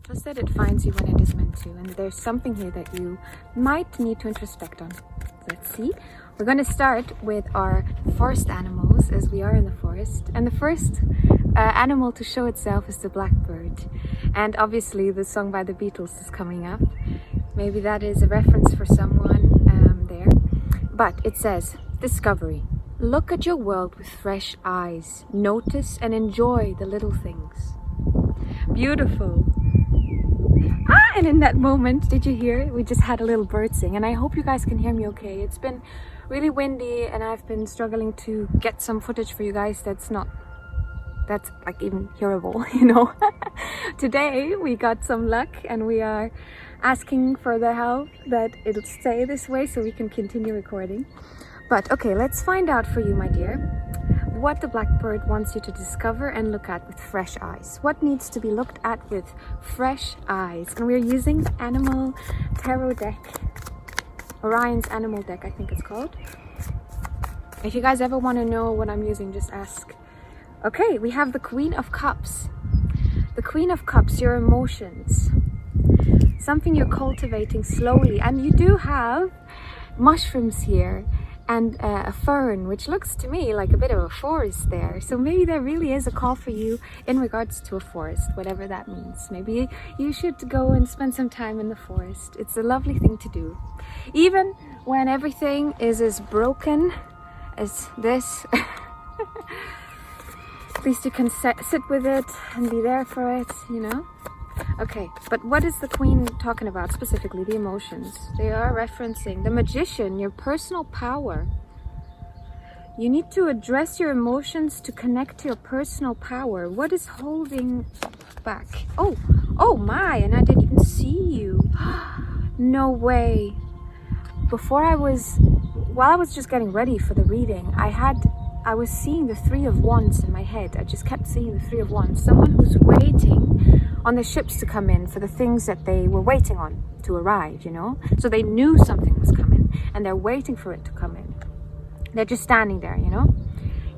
Trust that it finds you when it is meant to, and there's something here that you might need to introspect on. Let's see. We're going to start with our forest animals, as we are in the forest. And the first animal to show itself is the blackbird. And obviously the song by the Beatles is coming up. Maybe that is a reference for someone there. But it says, discovery. Look at your world with fresh eyes. Notice and enjoy the little things. Beautiful. And in that moment, did you hear it? We just had a little bird sing, and I hope you guys can hear me okay. It's been really windy and I've been struggling to get some footage for you guys that's like even hearable, you know. Today we got some luck and we are asking for the help that it'll stay this way so we can continue recording. But okay, let's find out for you, my dear, what the blackbird wants you to discover and look at with fresh eyes. What needs to be looked at with fresh eyes? And we're using the Animal Tarot deck, Orion's Animal deck, I think it's called. If you guys ever want to know what I'm using, just ask. Okay, we have the Queen of Cups. The Queen of Cups, your emotions. Something you're cultivating slowly. And you do have mushrooms here. And a fern, which looks to me like a bit of a forest there. So maybe there really is a call for you in regards to a forest, whatever that means. Maybe you should go and spend some time in the forest. It's a lovely thing to do. Even when everything is as broken as this, at least you can sit with it and be there for it, you know? Okay, but what is the Queen talking about specifically? The emotions. They are referencing the Magician, your personal power. You need to address your emotions to connect to your personal power. What is holding back? Oh my, and I didn't even see you. No way. While I was just getting ready for the reading, I was seeing the Three of Wands in my head. I just kept seeing the Three of Wands. Someone who's waiting on the ships to come in for the things that they were waiting on to arrive, you know? So they knew something was coming and they're waiting for it to come in. They're just standing there, you know?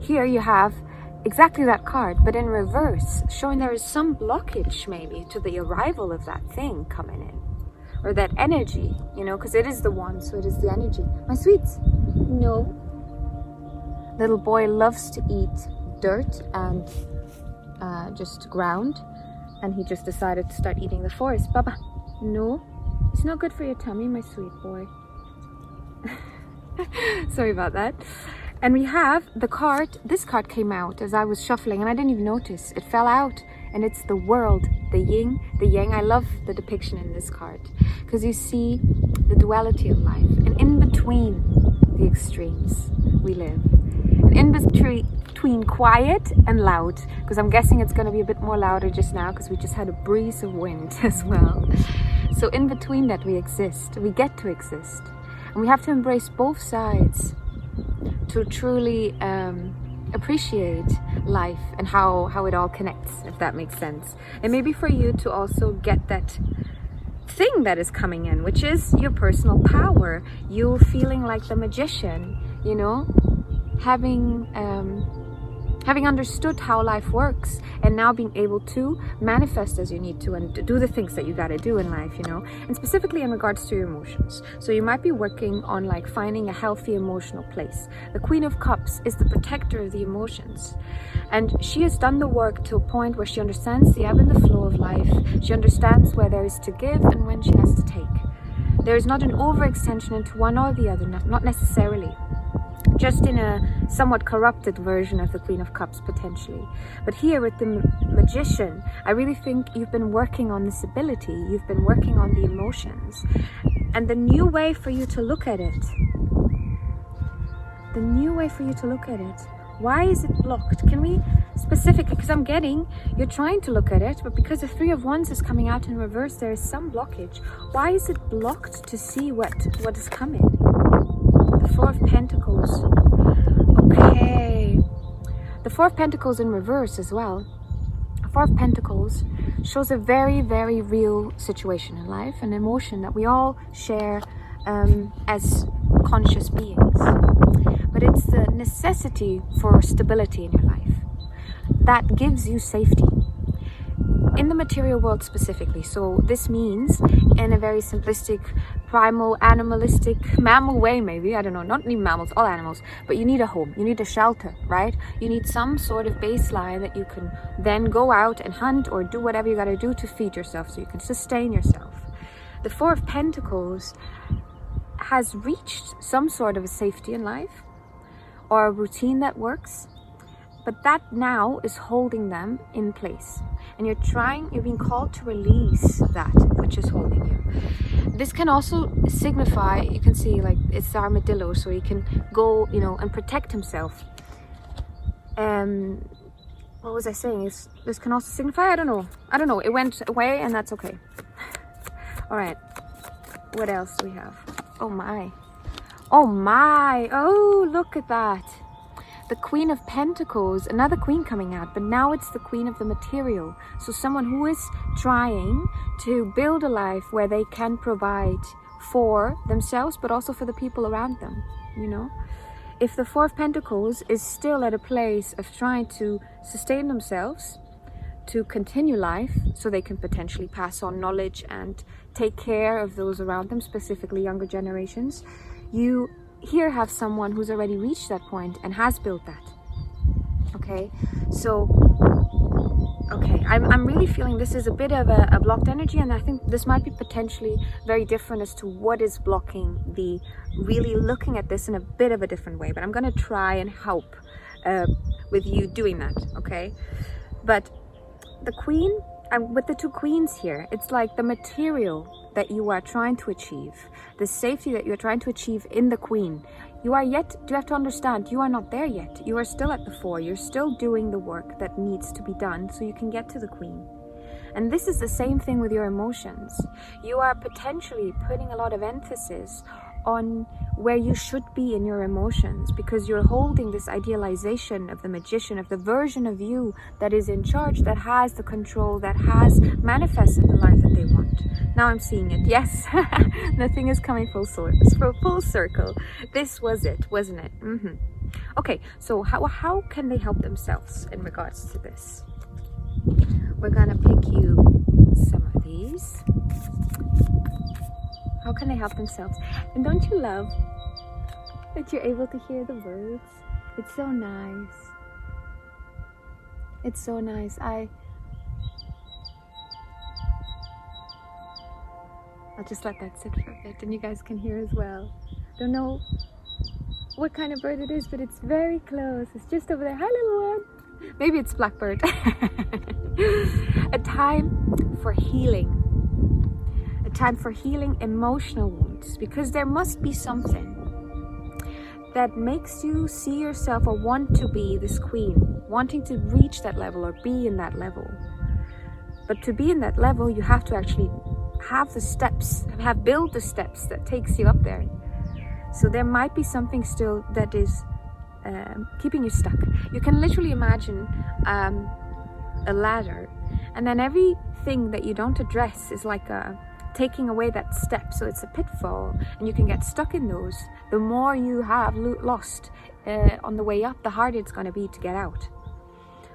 Here you have exactly that card, but in reverse, showing there is some blockage maybe to the arrival of that thing coming in. Or that energy, you know, because it is the wand, so it is the energy. My sweets, no. Little boy loves to eat dirt and just ground. And he just decided to start eating the forest. Baba, no, it's not good for your tummy, my sweet boy. Sorry about that. And we have the card. This card came out as I was shuffling and I didn't even notice. It fell out and it's the world, the yin, the yang. I love the depiction in this card because you see the duality of life. And in between the extremes we live. And in between quiet and loud, because I'm guessing it's going to be a bit more louder just now because we just had a breeze of wind as well. So in between that we exist, we get to exist, and we have to embrace both sides to truly appreciate life and how it all connects, if that makes sense. And maybe for you to also get that thing that is coming in, which is your personal power, you feeling like the magician, you know, having understood how life works and now being able to manifest as you need to and do the things that you got to do in life, you know, and specifically in regards to your emotions. So you might be working on like finding a healthy emotional place. The Queen of Cups is the protector of the emotions, and she has done the work to a point where she understands the ebb and the flow of life. She understands where there is to give and when she has to take. There is not an overextension into one or the other, not necessarily. Just in a somewhat corrupted version of the Queen of Cups, potentially. But here with the Magician, I really think you've been working on this ability. You've been working on the emotions. And the new way for you to look at it. The new way for you to look at it. Why is it blocked? Can we specifically, because I'm getting, you're trying to look at it, but because the Three of Wands is coming out in reverse, there is some blockage. Why is it blocked to see what is coming? The Four of Pentacles. Okay. The Four of Pentacles in reverse as well. The Four of Pentacles shows a very, very real situation in life, an emotion that we all share as conscious beings. But it's the necessity for stability in your life that gives you safety. in the material world specifically. So this means, in a very simplistic, primal, animalistic, mammal way maybe, I don't know, not even mammals, all animals, but you need a home, you need a shelter, right? You need some sort of baseline that you can then go out and hunt or do whatever you got to do to feed yourself so you can sustain yourself. The Four of Pentacles has reached some sort of a safety in life or a routine that works, but that now is holding them in place. And you're being called to release that which is holding you. This can also signify, you can see like it's the armadillo, so he can go, and protect himself. What was I saying? This can also signify, I don't know. It went away and that's okay. All right, what else do we have? Oh my, oh, look at that. The Queen of Pentacles, another queen coming out, but now it's the queen of the material. So someone who is trying to build a life where they can provide for themselves, but also for the people around them, If the Four of Pentacles is still at a place of trying to sustain themselves, to continue life, so they can potentially pass on knowledge and take care of those around them, specifically younger generations, you here have someone who's already reached that point and has built that. Okay, so I'm really feeling this is a bit of a blocked energy, and I think this might be potentially very different as to what is blocking the really looking at this in a bit of a different way, but I'm going to try and help with you doing that. Okay, but the queen, with the two queens here, it's like the material that you are trying to achieve, the safety that you're trying to achieve in the queen. You have to understand, you are not there yet. You are still at the four. You're still doing the work that needs to be done so you can get to the queen. And this is the same thing with your emotions. You are potentially putting a lot of emphasis on where you should be in your emotions, because you're holding this idealization of the magician, of the version of you that is in charge, that has the control, that has manifested the life that they want. Now I'm seeing it. Yes, nothing is coming full circle. This was it, wasn't it? Okay, so how can they help themselves in regards to this? We're gonna pick you some of these. How can they help themselves? And don't you love that you're able to hear the words? It's so nice. It's so nice. I'll just let that sit for a bit, and you guys can hear as well. Don't know what kind of bird it is, but it's very close. It's just over there. Hi, little one. Maybe it's blackbird. A time for healing. A time for healing emotional wounds, because there must be something that makes you see yourself or want to be this queen, wanting to reach that level or be in that level. But to be in that level, you have to actually have the steps, build the steps that takes you up there. So there might be something still that is keeping you stuck. You can literally imagine a ladder, and then everything that you don't address is like taking away that step. So it's a pitfall, and you can get stuck in those. The more you have lost on the way up, the harder it's going to be to get out.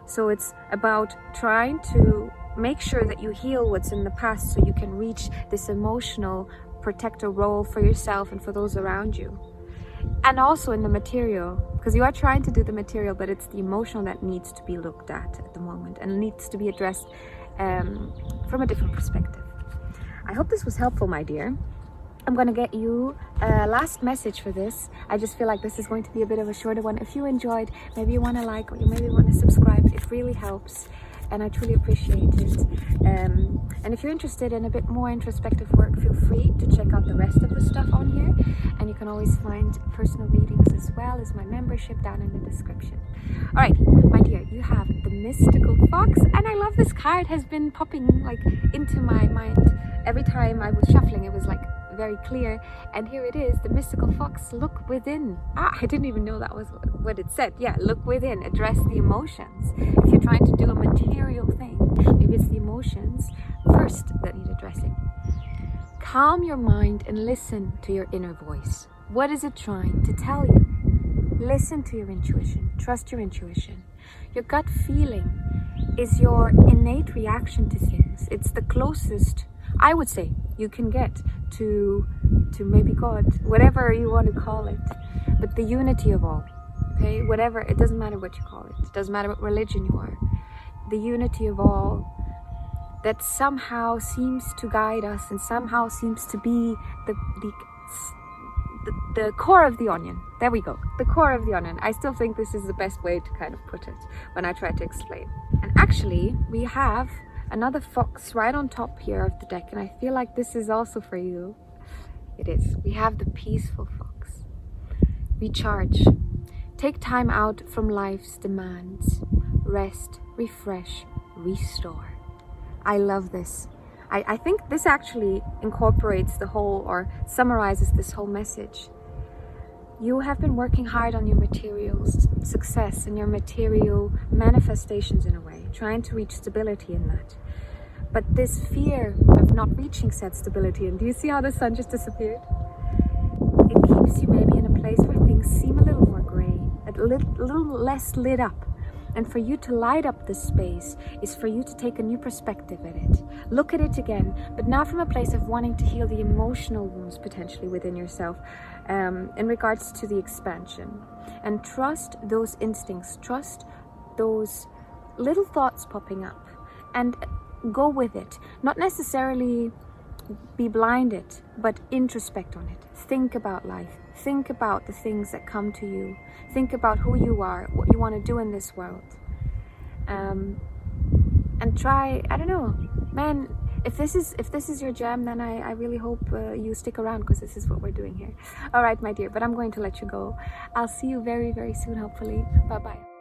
So it's about trying to make sure that you heal what's in the past so you can reach this emotional protector role for yourself and for those around you. And also in the material, because you are trying to do the material, but it's the emotional that needs to be looked at the moment and needs to be addressed from a different perspective. I hope this was helpful, my dear. I'm going to get you a last message for this. I just feel like this is going to be a bit of a shorter one. If you enjoyed, maybe you want to like, or you maybe want to subscribe. It really helps, and I truly appreciate it. And if you're interested in a bit more introspective work, feel free to check out the rest of the stuff on here. And you can always find personal readings as well as my membership down in the description. All right, my dear, you have the Mystical Fox, and I love this card. Has been popping like into my mind every time I was shuffling. It was like very clear, and here it is, the Mystical Fox. Look within. I didn't even know that was what it said. Yeah, look within, address the emotions. If you're trying to do a material thing, maybe it's the emotions first that need addressing. Calm your mind and listen to your inner voice. What is it trying to tell you? Listen to your intuition. Trust your intuition. Your gut feeling is your innate reaction to things. It's the closest, I would say, you can get to maybe God, whatever you want to call it, but the unity of all. Okay, whatever, it doesn't matter what you call it. It doesn't matter what religion you are. The unity of all that somehow seems to guide us and somehow seems to be the core of the onion. There we go. The core of the onion. I still think this is the best way to kind of put it when I try to explain. And actually, we have another fox right on top here of the deck, and I feel like this is also for you. It is. We have the peaceful fox. Recharge. Take time out from life's demands. Rest, refresh, restore. I love this. I think this actually incorporates the whole, or summarizes this whole message. You have been working hard on your material success and your material manifestations in a way, trying to reach stability in that. But this fear of not reaching said stability, and do you see how the sun just disappeared? It keeps you maybe in a place where things seem a little more gray, a little less lit up. And for you to light up this space is for you to take a new perspective at it. Look at it again, but now from a place of wanting to heal the emotional wounds potentially within yourself in regards to the expansion. And trust those instincts, trust those little thoughts popping up, and go with it. Not necessarily be blinded, but introspect on it. Think about life. Think about the things that come to you. Think about who you are, what you want to do in this world. And try, I don't know, man, if this is your jam, then I really hope you stick around, because this is what we're doing here. All right, my dear, but I'm going to let you go. I'll see you very, very soon, hopefully. Bye-bye.